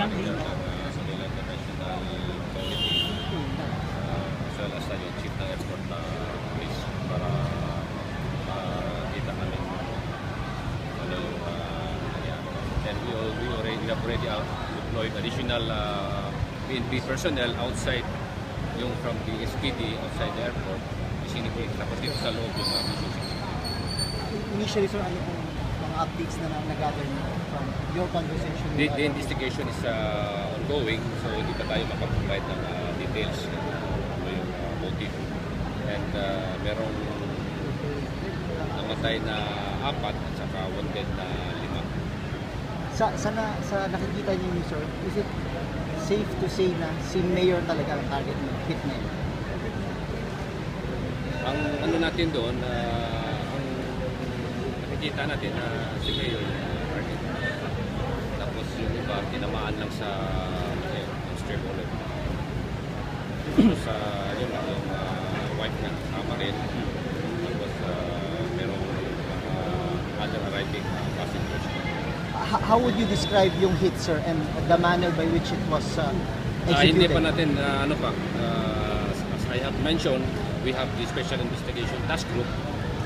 official ng Manila International Authority, as well as yung chief ng airport na police para kita namin ano yung nangyari. And we have already deployed additional PNP personnel outside yung from the SPD outside the airport. Sinipin tapos dito sa loob yung mission 60. Initially, sir, ano pong mga updates na nag-gather from your conversation? The investigation is ongoing, so hindi pa tayo makaprovide ng details ano yung motive. And merong namatay na 4 at saka wounded na 5. Sa nakikita niyo, sir, is it safe to say na si Mayor talaga ang target ng hit na yun? Ang ano natin doon, ang nakikita natin na si Mayor target. Tapos yung iba, tinamaan lang sa strip ulit. Tapos yung wife na tama rin. Tapos merong other arriving passengers. How would you describe yung hit, sir, and the manner by which it was executed? Hindi pa natin, as I have mentioned, we have the Special Investigation Task Group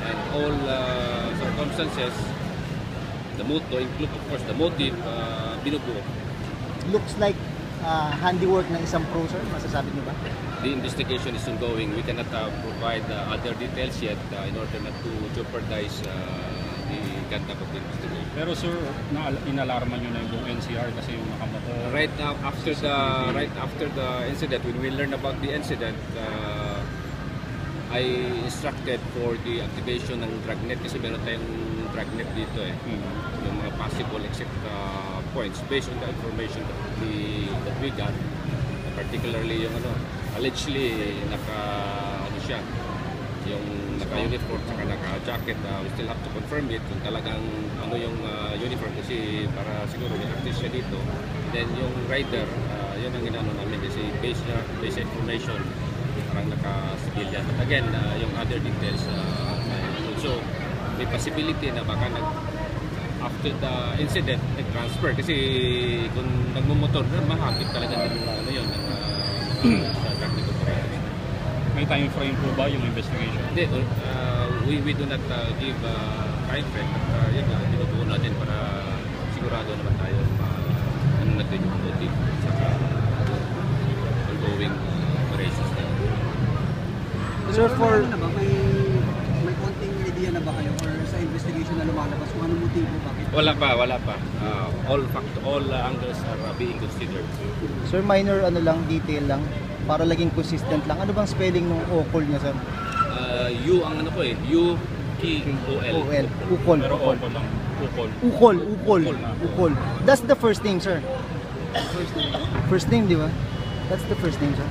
and all circumstances, the motive, include of course the motive, binubuo. Looks like handiwork ng isang pro, sir, masasabi niyo ba? The investigation is ongoing. We cannot provide other details yet in order not to jeopardize the conduct of the investigation. Pero sir, inalarman nyo na yung buong NCR kasi yung nakamotor. Right after the incident, when we learned about the incident, I instructed for the activation ng dragnet kasi meron tayong dragnet dito yung mga possible exit points based on the information that we got, particularly yung allegedly yung naka-uniform saka naka-jacket. We still have to confirm it kung talagang yung uniform kasi para siguro i-active siya dito. Then yung rider, yun ang ginano namin kasi based information parang naka-civilian. But again, yung other details also may possibility na baka after the incident nag-transfer kasi kung nagmumotor mahapit talaga ng sa traffic operators. May time frame po ba yung investigation? Hindi, we do not give time frame. Yun nga, binubuo natin para sigurado naman tayo natin yung motive sa ongoing operations na. Sir, for... May konting idea na ba kayo or sa investigation na lumalabas kung anong motibo bakit? Wala pa. All angles are being considered. Sir, minor detail lang para laging consistent lang. Ano bang spelling ng OCOL niya, sir? U ang U-K-O-L. Ukol. Pero Ukol. Ukol lang. Ukol. That's the first name, sir. First name, di ba? That's the first name, sir.